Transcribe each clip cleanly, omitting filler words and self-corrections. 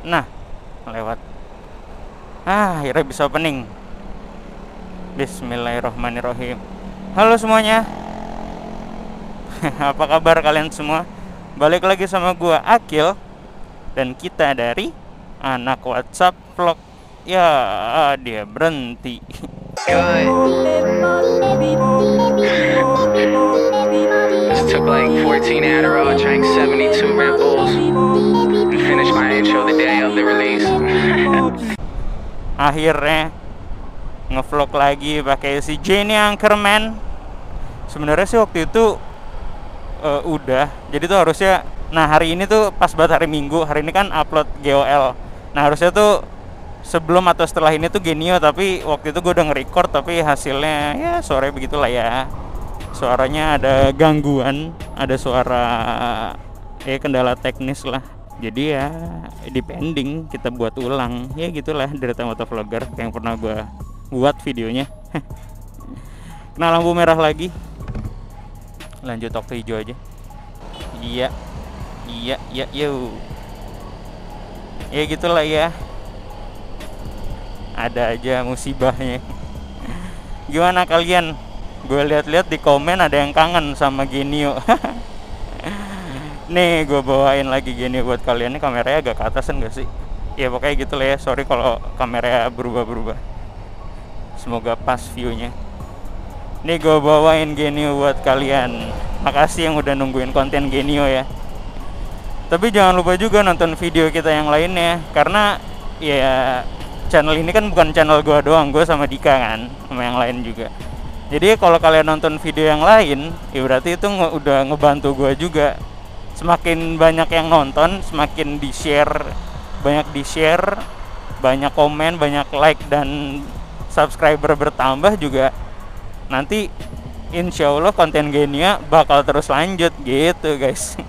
Nah, lewat. Akhirnya bisa opening. Bismillahirrahmanirrahim. Halo semuanya. Apa kabar kalian semua? Balik lagi sama gua Akil dan kita dari Anak WhatsApp Vlog. Ya, dia berhenti. Good. Just took like 14 Adderall, drank 72 Red Bulls, and finished my intro the day of the release. Akhirnya ngevlog lagi pakai si Jenny Anchorman. Sebenarnya sih waktu itu udah. Jadi tuh harusnya, nah hari ini tuh pas banget hari Minggu. Hari ini kan upload GOL. Nah harusnya tuh sebelum atau setelah ini tuh Genio, tapi waktu itu gue udah nge-record tapi hasilnya ya sore begitulah ya. Suaranya ada gangguan, ada suara kendala teknis lah. Jadi ya depending kita buat ulang. Ya gitulah derita motovlogger yang pernah gue buat videonya. Kena lampu merah lagi. Lanjut waktu hijau aja. Iya. Yo. Ya gitulah ya. Ada aja musibahnya. Gimana kalian? Gue lihat-lihat di komen ada yang kangen sama Genio. Nih gue bawain lagi Genio buat kalian. Ini kameranya agak ke atasan gak sih? Ya pokoknya gitu lah ya. Sorry kalau kameranya berubah-berubah. Semoga pas viewnya. Nih gue bawain Genio buat kalian. Makasih yang udah nungguin konten Genio ya. Tapi jangan lupa juga nonton video kita yang lainnya. Karena ya channel ini kan bukan channel gue doang, gue sama Dika kan, sama yang lain juga. Jadi kalau kalian nonton video yang lain, ya berarti itu udah ngebantu gue juga. Semakin banyak yang nonton, semakin banyak di-share, banyak komen, banyak like dan subscriber bertambah juga. Nanti insya Allah konten Genia bakal terus lanjut gitu guys.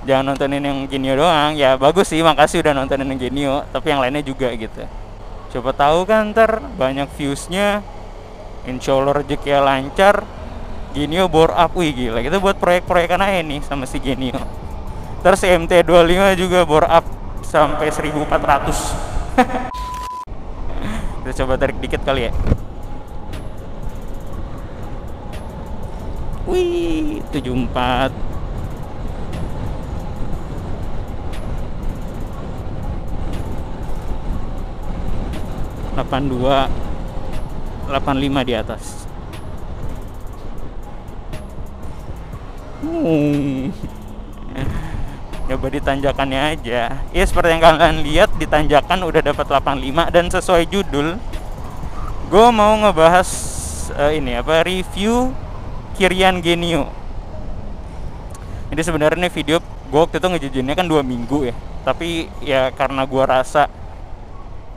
Jangan nontonin yang Genio doang. Ya bagus sih, makasih udah nontonin yang Genio, tapi yang lainnya juga gitu. Coba tahu kan ntar banyak viewsnya, insya Allah rezekinya lancar, Genio bore up. Wih gila, kita buat proyek-proyekan aja nih sama si Genio. Terus MT25 juga bore up sampai 1400. Kita coba tarik dikit kali ya. Wih, 74. 82, 85 di atas. Coba di tanjakannya aja. Ya seperti yang kalian lihat, di tanjakan udah dapat 85 dan sesuai judul, gue mau ngebahas review Kirian Genio. Jadi sebenarnya nih video gue waktu itu ngejajannya kan 2 minggu ya. Tapi ya karena gue rasa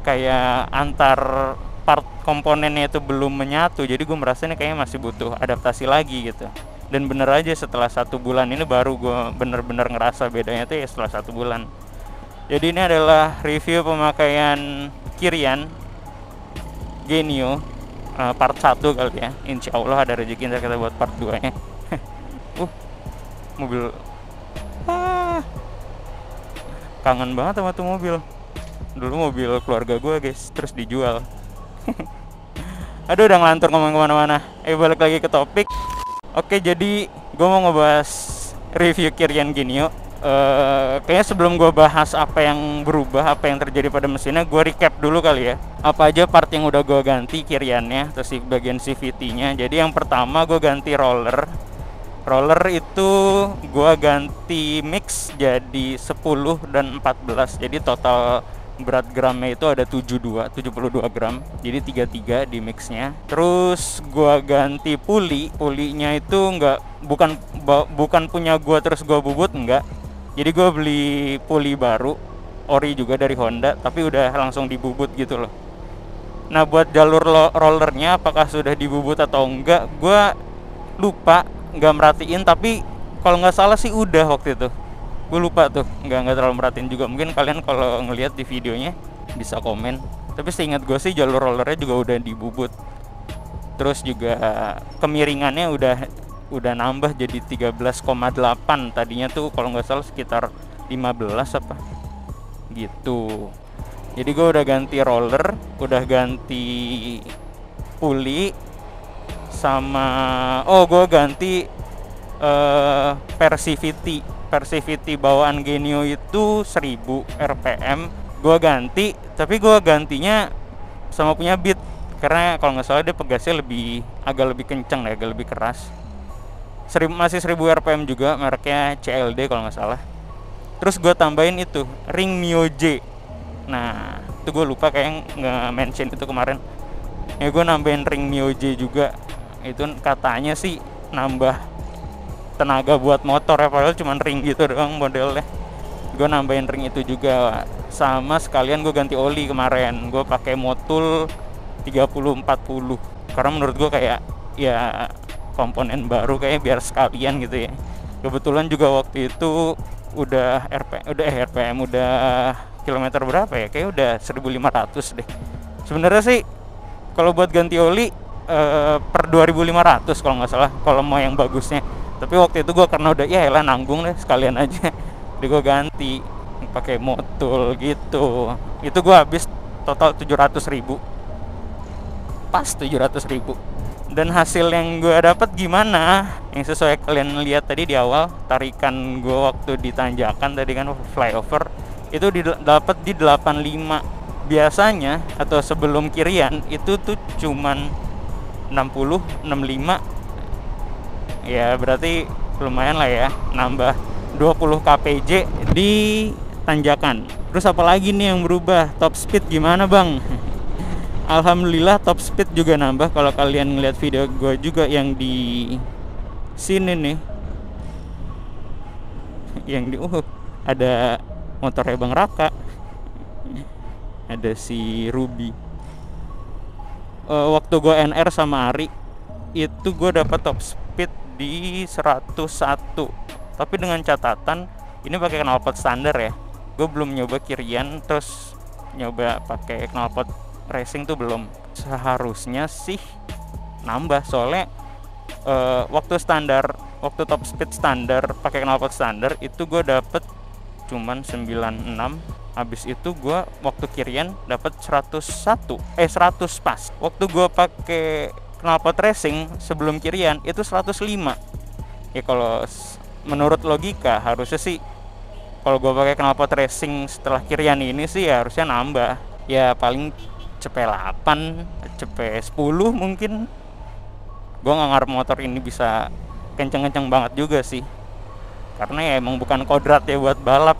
kayak antar part komponennya itu belum menyatu, jadi gue merasa ini kayaknya masih butuh adaptasi lagi gitu. Dan bener aja setelah 1 bulan ini baru gue bener-bener ngerasa bedanya tuh ya setelah 1 bulan. Jadi ini adalah review pemakaian Kirian Genio part 1 kali ya. Insya Allah ada rezeki ntar kita buat part 2 nya. Mobil kangen banget sama tuh mobil. Dulu mobil keluarga gue guys, terus dijual. Aduh udah ngelantur ngomong kemana-mana. Balik lagi ke topik. Oke, jadi gue mau ngebahas review Kirian Genio. Kayaknya sebelum gue bahas apa yang berubah, apa yang terjadi pada mesinnya, gue recap dulu kali ya. Apa aja part yang udah gue ganti Kiriannya, terus di bagian CVT-nya. Jadi yang pertama gue ganti roller. Roller itu gue ganti mix jadi 10 dan 14. Jadi total berat gramnya itu ada 72 gram, jadi 33 di mixnya. Terus gua ganti pulinya itu bukan punya gua terus gua bubut, enggak. Jadi gua beli puli baru ori juga dari Honda, tapi udah langsung dibubut gitu loh. Nah buat jalur rollernya apakah sudah dibubut atau enggak, gua lupa, nggak merhatiin. Tapi kalau nggak salah sih udah waktu itu. Gue lupa tuh, nggak terlalu merhatiin juga. Mungkin kalian kalau ngelihat di videonya bisa komen. Tapi seingat gue sih jalur rollernya juga udah dibubut. Terus juga kemiringannya udah nambah jadi 13,8. Tadinya tuh kalau nggak salah sekitar 15 apa. gitu. Jadi gue udah ganti roller, udah ganti puli, sama gue ganti Persivity bawaan Genio itu 1000 rpm gue ganti, tapi gue gantinya sama punya Beat karena kalau nggak salah dia pegasnya agak lebih kenceng, agak lebih keras. Masih 1000 rpm juga, mereknya CLD kalau nggak salah. Terus gue tambahin itu ring Mio J. Nah itu gue lupa kayak nge-mention itu kemarin ya, gue nambahin ring Mio J juga. Itu katanya sih nambah tenaga buat motor ya, padahal cuma ring gitu doang modelnya. Gue nambahin ring itu juga, sama sekalian gue ganti oli kemarin. Gue pakai Motul 3040 karena menurut gue kayak ya komponen baru kayak biar sekalian gitu ya. Kebetulan juga waktu itu udah RPM udah kilometer berapa ya, kayak udah 1500 deh. Sebenarnya sih kalau buat ganti oli per 2500 kalau nggak salah kalau mau yang bagusnya. Tapi waktu itu gue karena udah ya elah nanggung deh sekalian aja, jadi gue ganti pakai Motul gitu. Itu gue habis total 700.000, pas 700.000. Dan hasil yang gue dapat gimana? Yang sesuai kalian lihat tadi di awal, tarikan gue waktu di tanjakan tadi kan flyover itu dapat di 85. Biasanya atau sebelum kirian itu tuh cuman 60, 65. Ya berarti lumayan lah ya, nambah 20 kpj di tanjakan. Terus apalagi nih yang berubah? Top speed gimana bang? Alhamdulillah top speed juga nambah. Kalau kalian ngeliat video gue juga yang di sini nih, yang di ada motornya Bang Raka, ada si Ruby. Waktu gue NR sama Ari itu gue dapat top speed di 101, tapi dengan catatan ini pakai knalpot standar ya. Gue belum nyoba kirian terus nyoba pakai knalpot racing tuh belum. Seharusnya sih nambah, soalnya waktu top speed standar pakai knalpot standar itu gue dapet cuman 96. Habis itu gue waktu kirian dapat 100 pas. Waktu gue pakai knalpot racing sebelum kirian itu 105. Ya kalau menurut logika harusnya sih kalau gue pakai knalpot racing setelah kirian ini sih ya harusnya nambah. Ya paling CP8, CP10 mungkin. Gue nggak ngarep motor ini bisa kenceng-kenceng banget juga sih, karena ya emang bukan kodrat ya buat balap.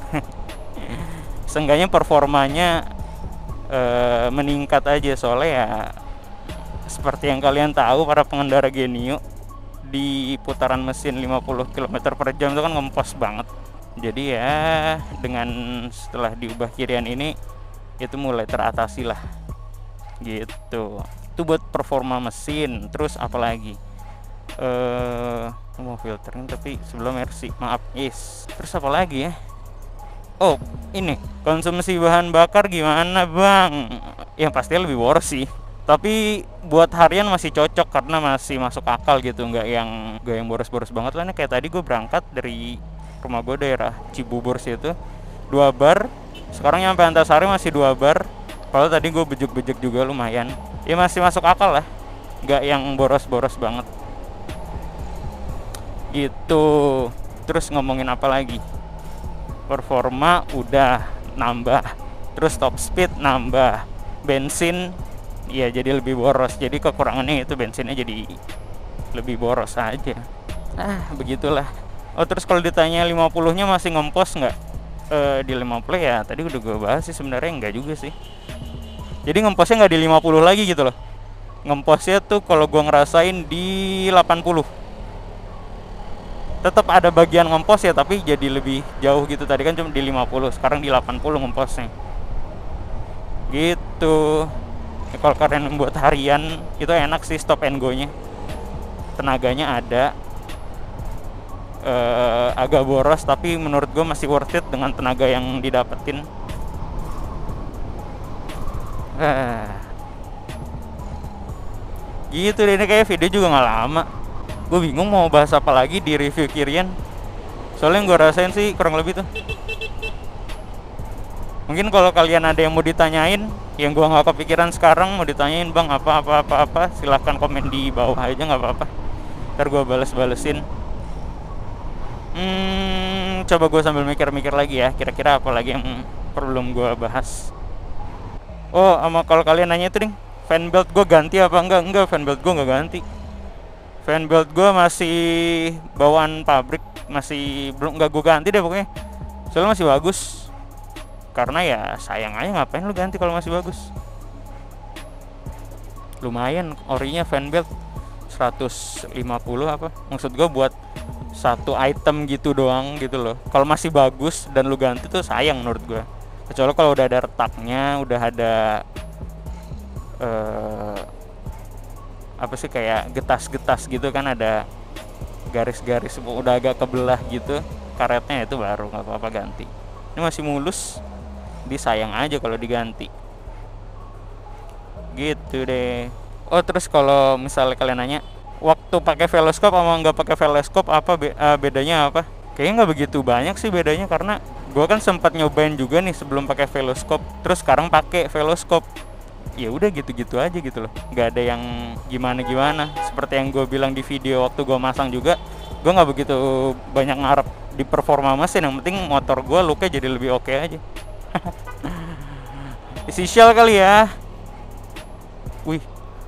Seenggaknya performanya meningkat aja, soalnya ya seperti yang kalian tahu para pengendara Genio di putaran mesin 50 km per jam itu kan ngempos banget. Jadi ya dengan setelah diubah kirian ini itu mulai teratasi lah gitu. Itu buat performa mesin. Terus apalagi mau filterin tapi sebelum RC, maaf. Terus apa lagi ya? Oh ini konsumsi bahan bakar gimana bang? Yang pasti lebih boros sih, tapi buat harian masih cocok karena masih masuk akal gitu, nggak yang boros-boros banget lah. Nih kayak tadi gue berangkat dari rumah gue daerah Cibubur situ 2 bar, sekarang nyampe Antasari masih 2 bar. Kalau tadi gue bejek-bejek juga lumayan, ya masih masuk akal lah, nggak yang boros-boros banget gitu. Terus ngomongin apa lagi? Performa udah nambah, terus top speed nambah, bensin ya jadi lebih boros. Jadi kekurangannya itu bensinnya jadi lebih boros aja. Begitulah. Oh terus kalau ditanya 50-nya masih ngempos nggak? Di 50 ya tadi udah gue bahas sih, sebenarnya enggak juga sih. Jadi ngemposnya nggak di 50 lagi gitu loh. Ngemposnya tuh kalau gue ngerasain di 80. Tetap ada bagian ngempos ya, tapi jadi lebih jauh gitu. Tadi kan cuma di 50, sekarang di 80 ngemposnya gitu. Ya, kalau kalian membuat harian itu enak sih, stop and go nya, tenaganya ada. Agak boros tapi menurut gue masih worth it dengan tenaga yang didapetin. Gitu deh, ini kayak video juga nggak lama. Gue bingung mau bahas apa lagi di review kirian, soalnya yang gue rasain sih kurang lebih tuh Mungkin kalau kalian ada yang mau ditanyain yang gua nggak kepikiran sekarang, mau ditanyain bang apa, silahkan komen di bawah aja, nggak apa-apa, ntar gua balesin. Coba gue sambil mikir-mikir lagi ya, kira-kira apa lagi yang belum gue bahas. Oh, sama kalau kalian nanya itu ding, fan belt gue ganti apa enggak, fan belt gue nggak ganti. Fan belt gue masih bawaan pabrik, masih belum, nggak gue ganti deh pokoknya, soalnya masih bagus. Karena ya sayang aja, ngapain lu ganti kalau masih bagus. Lumayan orinya fan belt 150 apa, maksud gue buat satu item gitu doang gitu loh. Kalau masih bagus dan lu ganti tuh sayang menurut gue. Kecuali kalau udah ada retaknya, udah ada apa sih, kayak getas-getas gitu kan, ada garis-garis udah agak kebelah gitu karetnya, itu baru nggak apa-apa ganti. Ini masih mulus, disayang aja kalau diganti gitu deh. Oh, terus kalau misalnya kalian nanya waktu pakai veloscope sama nggak pakai veloscope apa bedanya apa? Kayaknya nggak begitu banyak sih bedanya, karena gue kan sempat nyobain juga nih sebelum pakai veloscope, terus sekarang pakai veloscope. Ya udah gitu-gitu aja gitu loh, nggak ada yang gimana-gimana. Seperti yang gue bilang di video waktu gue masang juga, gue nggak begitu banyak ngarep di performa mesin, yang penting motor gue looknya jadi lebih oke aja. Essential kali ya. Wih,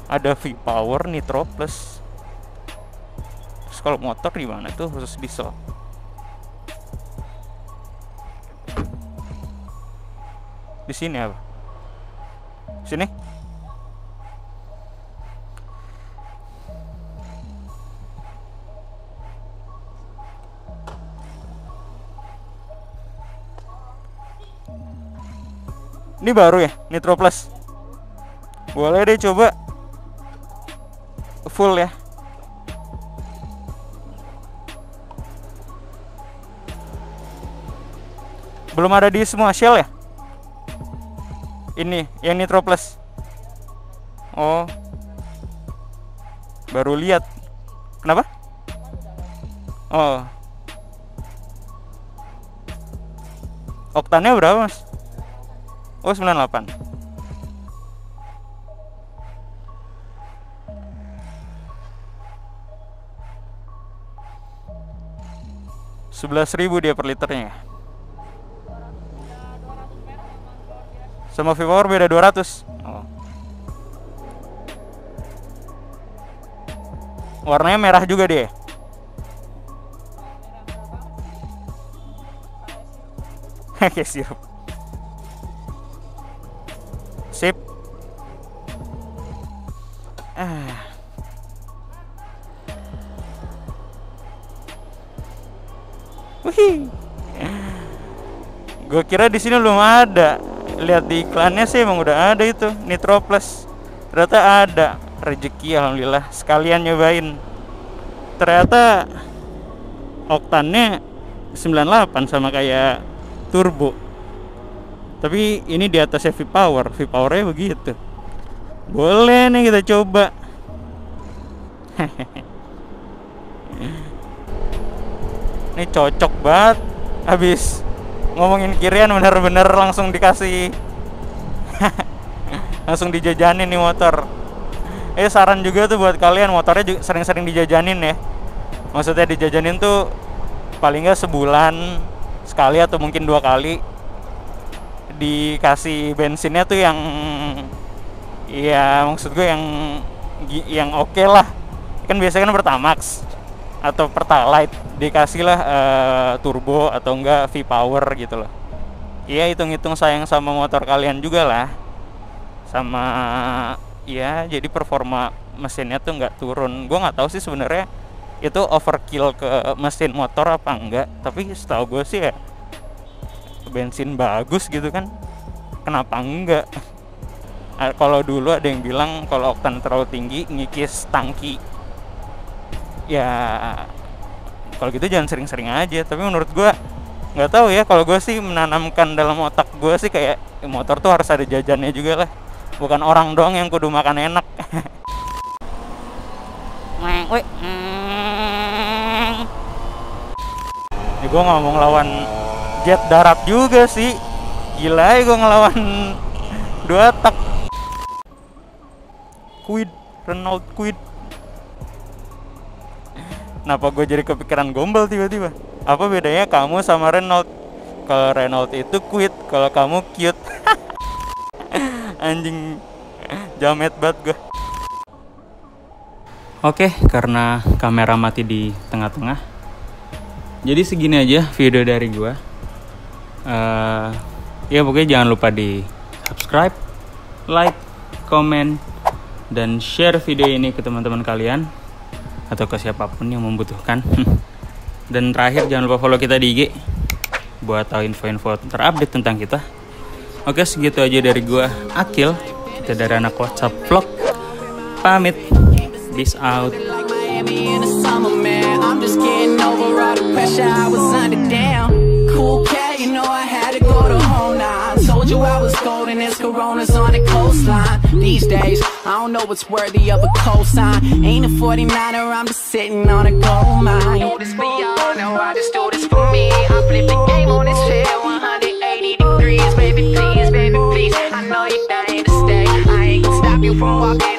ada V-Power Nitro Plus. Terus kalau motor di mana tuh khusus diesel? Di sini apa? Sini. Ini baru ya, Nitro Plus. Boleh deh coba full ya. Belum ada di semua Shell ya? Ini yang Nitro Plus. Oh, baru lihat. Kenapa? Oh, oktannya berapa mas? Oh, 98. $11.000 dia per liternya. Sama V-Power beda 200. Oh. Warnanya merah juga dia. Kayak sirup. Sip. Wih. Gue kira di sini belum ada. Lihat di iklannya sih emang udah ada itu Nitro Plus. Ternyata ada. Rezeki alhamdulillah, sekalian nyobain. Ternyata oktannya 98 sama kayak turbo. Tapi ini di atasnya V-Power. V-Powernya begitu. Boleh nih kita coba. Ini cocok banget. Habis ngomongin kirian bener-bener langsung dikasih. Langsung dijajanin nih motor. Saran juga tuh buat kalian, motornya juga sering-sering dijajanin ya. Maksudnya dijajanin tuh paling nggak sebulan sekali atau mungkin 2 kali. Dikasih bensinnya tuh yang, ya maksud gue yang oke lah. Kan biasanya kan Pertamax atau Pertalite, dikasih lah turbo atau enggak V-Power gitu loh. Iya, hitung-hitung sayang sama motor kalian juga lah. Sama ya, jadi performa mesinnya tuh nggak turun. Gue nggak tahu sih sebenarnya itu overkill ke mesin motor apa enggak, tapi setahu gue sih ya bensin bagus gitu kan, kenapa enggak. Kalau dulu ada yang bilang kalau oktan terlalu tinggi ngikis tangki. Ya kalau gitu jangan sering-sering aja. Tapi menurut gue nggak tahu ya, kalau gue sih menanamkan dalam otak gue sih kayak motor tuh harus ada jajannya juga lah. Bukan orang doang yang kudu makan enak. Ini gue ngomong lawan jet darat juga sih. Gila ya gue ngelawan 2 tak. Quid, Renault Quid. Kenapa gue jadi kepikiran gombal tiba-tiba? Apa bedanya kamu sama Renault? Kalau Renault itu Quid, kalau kamu cute. Anjing, jamet banget gue. Oke, karena kamera mati di tengah-tengah, jadi segini aja video dari gue. Ya pokoknya jangan lupa di subscribe, like, comment, dan share video ini ke teman-teman kalian atau ke siapapun yang membutuhkan. Dan terakhir jangan lupa follow kita di IG buat tahu info-info terupdate tentang kita. Oke, segitu aja dari gua Akil. Kita dari anak WhatsApp Vlog. Pamit. Peace out. I was golden as Coronas on the coastline. These days, I don't know what's worthy of a cosign. Ain't a 49er, I'm just sitting on a gold mine. Do this for y'all, no, I just do this for me. I flip the game on this chair, 180 degrees. Baby, please, I know you're dying to stay. I ain't gonna stop you from walking.